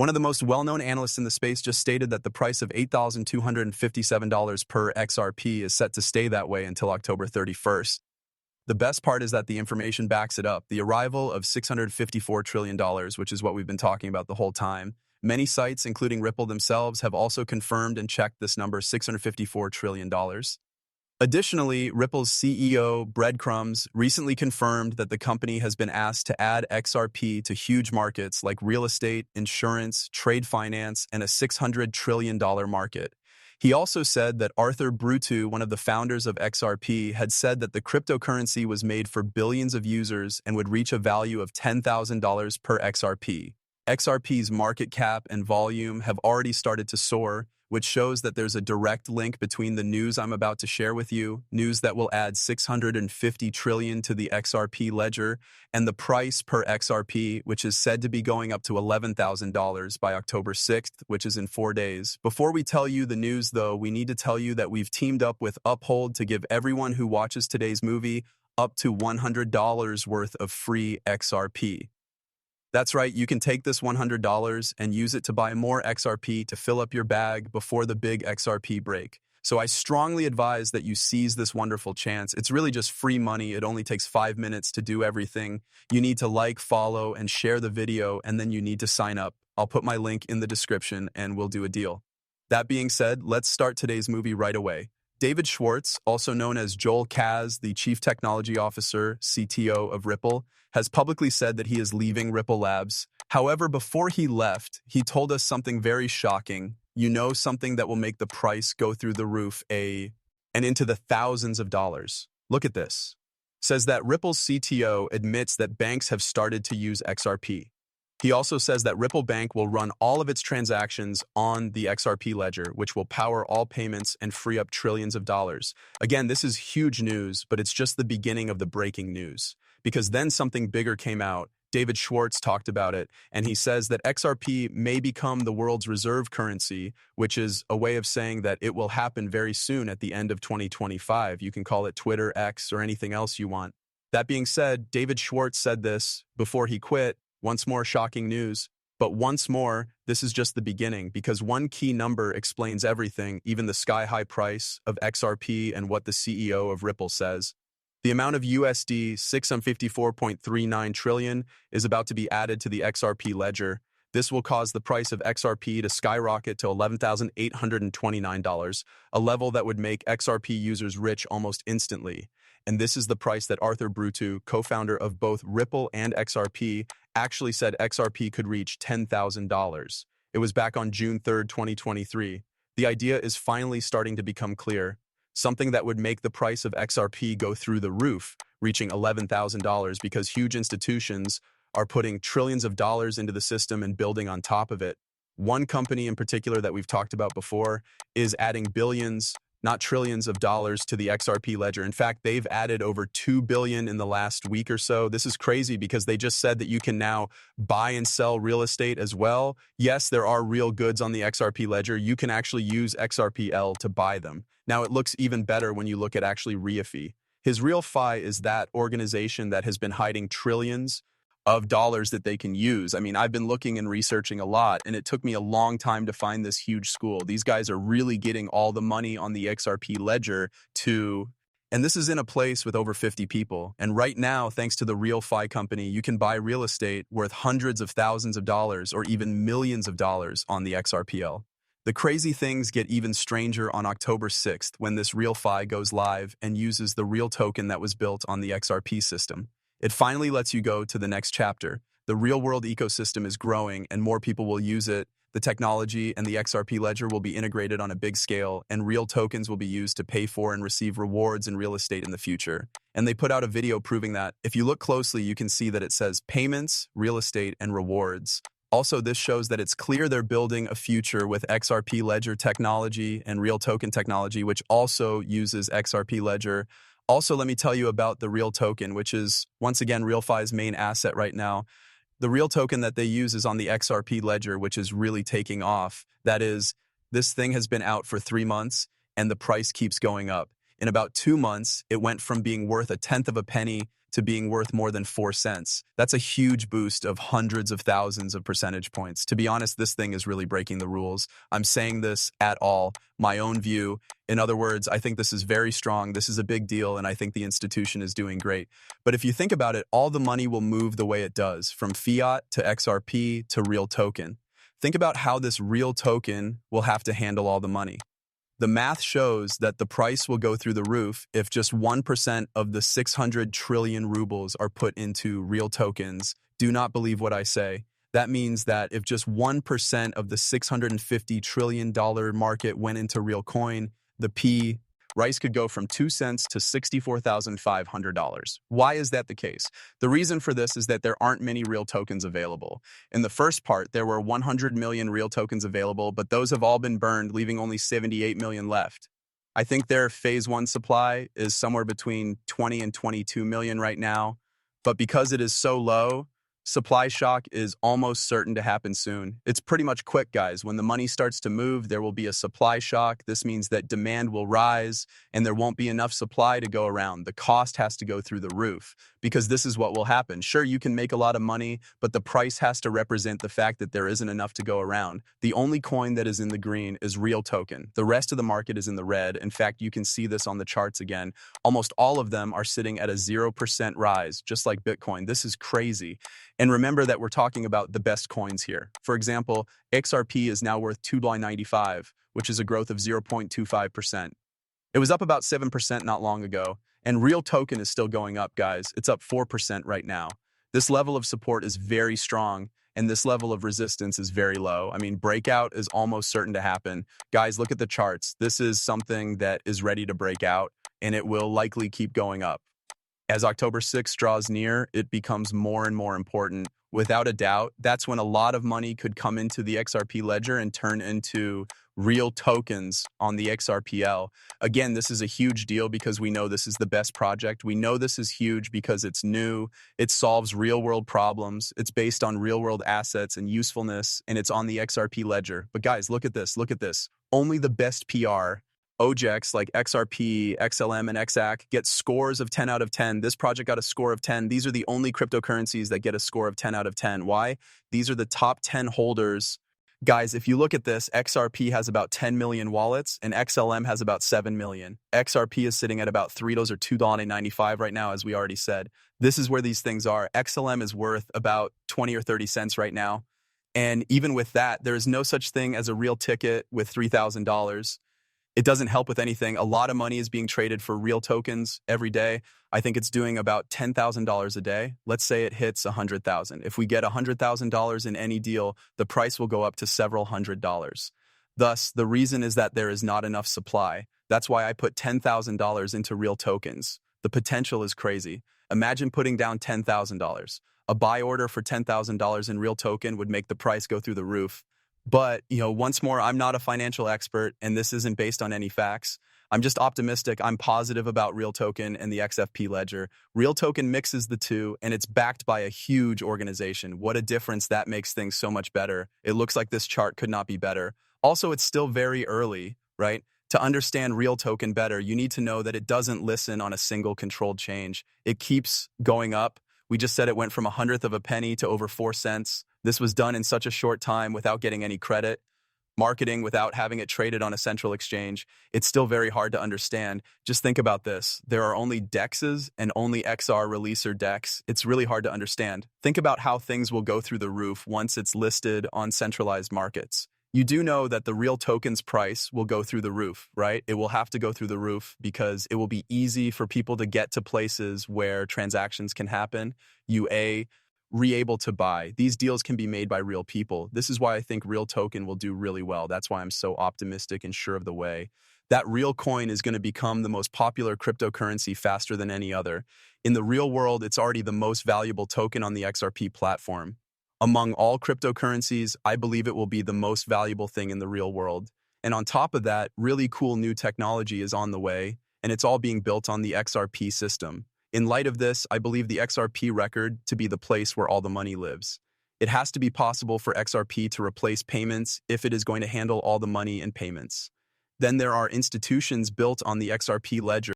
One of the most well-known analysts in the space just stated that the price of $8,257 per XRP is set to stay that way until October 31st. The best part is that the information backs it up. The arrival of $654 trillion, which is what we've been talking about the whole time. Many sites, including Ripple themselves, have also confirmed and checked this number, $654 trillion. Additionally, Ripple's CEO, Breadcrumbs, recently confirmed that the company has been asked to add XRP to huge markets like real estate, insurance, trade finance, and a $600 trillion market. He also said that Arthur Brutu, one of the founders of XRP, had said that the cryptocurrency was made for billions of users and would reach a value of $10,000 per XRP. XRP's market cap and volume have already started to soar, which shows that there's a direct link between the news I'm about to share with you, news that will add $650 trillion to the XRP ledger, and the price per XRP, which is said to be going up to $11,000 by October 6th, which is in 4 days. Before we tell you the news, though, we need to tell you that we've teamed up with Uphold to give everyone who watches today's movie up to $100 worth of free XRP. That's right, you can take this $100 and use it to buy more XRP to fill up your bag before the big XRP break. So I strongly advise that you seize this wonderful chance. It's really just free money. It only takes 5 minutes to do everything. You need to like, follow, and share the video, and then you need to sign up. I'll put my link in the description and we'll do a deal. That being said, let's start today's movie right away. David Schwartz, also known as Joel Kaz, the Chief Technology Officer, CTO of Ripple, has publicly said that he is leaving Ripple Labs. However, before he left, he told us something very shocking. You know, something that will make the price go through the roof and into the thousands of dollars. Look at this. Says that Ripple's CTO admits that banks have started to use XRP. He also says that Ripple Bank will run all of its transactions on the XRP ledger, which will power all payments and free up trillions of dollars. Again, this is huge news, but it's just the beginning of the breaking news. Because then something bigger came out. David Schwartz talked about it, and he says that XRP may become the world's reserve currency, which is a way of saying that it will happen very soon at the end of 2025. You can call it Twitter, X, or anything else you want. That being said, David Schwartz said this before he quit. Once more, shocking news. But once more, this is just the beginning, because one key number explains everything, even the sky-high price of XRP and what the CEO of Ripple says. The amount of USD 654.39 trillion is about to be added to the XRP ledger. This will cause the price of XRP to skyrocket to $11,829, a level that would make XRP users rich almost instantly. And this is the price that Arthur Brutu, co-founder of both Ripple and XRP, actually said XRP could reach $10,000. It was back on June 3rd, 2023. The idea is finally starting to become clear. Something that would make the price of XRP go through the roof, reaching $11,000 because huge institutions are putting trillions of dollars into the system and building on top of it. One company in particular that we've talked about before is adding billions, not trillions of dollars to the XRP ledger. In fact, they've added over $2 billion in the last week or so. This is crazy because they just said that you can now buy and sell real estate as well. Yes, there are real goods on the XRP ledger. You can actually use XRPL to buy them. Now, it looks even better when you look at actually RealFi. His RealFi is that organization that has been hiding trillions of dollars that they can use. I mean, I've been looking and researching a lot, and it took me a long time to find this huge school. These guys are really getting all the money on the XRP ledger and this is in a place with over 50 people. And right now, thanks to the RealFi company, you can buy real estate worth hundreds of thousands of dollars or even millions of dollars on the XRPL. The crazy things get even stranger on October 6th when this RealFi goes live and uses the real token that was built on the XRP system. It finally lets you go to the next chapter. The real-world ecosystem is growing and more people will use it. The technology and the XRP ledger will be integrated on a big scale, and real tokens will be used to pay for and receive rewards in real estate in the future. And they put out a video proving that. If you look closely, you can see that it says payments, real estate, and rewards. Also, this shows that it's clear they're building a future with XRP ledger technology and real token technology, which also uses XRP ledger. Also, let me tell you about the real token, which is, once again, RealFi's main asset right now. The real token that they use is on the XRP ledger, which is really taking off. That is, this thing has been out for 3 months, and the price keeps going up. In about 2 months, it went from being worth a tenth of a penny to being worth more than 4 cents. That's a huge boost of hundreds of thousands of percentage points. To be honest, this thing is really breaking the rules. I'm saying this at all, my own view. In other words, I think this is very strong. This is a big deal, and I think the institution is doing great. But if you think about it, all the money will move the way it does, from fiat to XRP to real token. Think about how this real token will have to handle all the money. The math shows that the price will go through the roof if just 1% of the 600 trillion rubles are put into real tokens. Do not believe what I say. That means that if just 1% of the $650 trillion market went into real coin, the price could go from 2 cents to $64,500. Why is that the case? The reason for this is that there aren't many real tokens available. In the first part, there were 100 million real tokens available, but those have all been burned, leaving only 78 million left. I think their phase 1 supply is somewhere between 20 and 22 million right now, but because it is so low, supply shock is almost certain to happen soon. It's pretty much quick, guys. When the money starts to move, there will be a supply shock. This means that demand will rise and there won't be enough supply to go around. The cost has to go through the roof because this is what will happen. Sure, you can make a lot of money, but the price has to represent the fact that there isn't enough to go around. The only coin that is in the green is real token. The rest of the market is in the red. In fact, you can see this on the charts again. Almost all of them are sitting at a 0% rise, just like Bitcoin. This is crazy. And remember that we're talking about the best coins here. For example, XRP is now worth $2.95, which is a growth of 0.25%. It was up about 7% not long ago, and real token is still going up, guys. It's up 4% right now. This level of support is very strong, and this level of resistance is very low. I mean, breakout is almost certain to happen. Guys, look at the charts. This is something that is ready to break out, and it will likely keep going up. As October 6th draws near, it becomes more and more important. Without a doubt, that's when a lot of money could come into the XRP ledger and turn into real tokens on the XRPL. Again, this is a huge deal because we know this is the best project. We know this is huge because it's new, it solves real-world problems, it's based on real-world assets and usefulness, and it's on the XRP ledger. But guys, look at this, look at this. Only the best PR OJEX like XRP, XLM, and XAC get scores of 10 out of 10. This project got a score of 10. These are the only cryptocurrencies that get a score of 10 out of 10. Why? These are the top 10 holders. Guys, if you look at this, XRP has about 10 million wallets and XLM has about 7 million. XRP is sitting at about $3 or $2.95 right now, as we already said. This is where these things are. XLM is worth about 20 or 30 cents right now. And even with that, there is no such thing as a real ticket with $3,000. It doesn't help with anything. A lot of money is being traded for real tokens every day. I think it's doing about $10,000 a day. Let's say it hits $100,000. If we get $100,000 in any deal, the price will go up to several $100s. Thus, the reason is that there is not enough supply. That's why I put $10,000 into real tokens. The potential is crazy. Imagine putting down $10,000. A buy order for $10,000 in real token would make the price go through the roof. But, once more, I'm not a financial expert, and this isn't based on any facts. I'm just optimistic. I'm positive about real token and the XFP ledger. Real token mixes the two, and it's backed by a huge organization. What a difference. That makes things so much better. It looks like this chart could not be better. Also, it's still very early, right? To understand real token better, you need to know that it doesn't listen on a single controlled change. It keeps going up. We just said it went from 1/100 of a penny to over 4 cents. This was done in such a short time without getting any credit, marketing without having it traded on a central exchange. It's still very hard to understand. Just think about this. There are only DEXs and only XR releaser DEX. It's really hard to understand. Think about how things will go through the roof once it's listed on centralized markets. You do know that the real token's price will go through the roof, right? It will have to go through the roof because it will be easy for people to get to places where transactions can happen. Able to buy. These deals can be made by real people. This is why I think real token will do really well. That's why I'm so optimistic and sure of the way. That real coin is going to become the most popular cryptocurrency faster than any other. In the real world, it's already the most valuable token on the XRP platform. Among all cryptocurrencies, I believe it will be the most valuable thing in the real world. And on top of that, really cool new technology is on the way, and it's all being built on the XRP system. In light of this, I believe the XRP record to be the place where all the money lives. It has to be possible for XRP to replace payments if it is going to handle all the money and payments. Then there are institutions built on the XRP ledger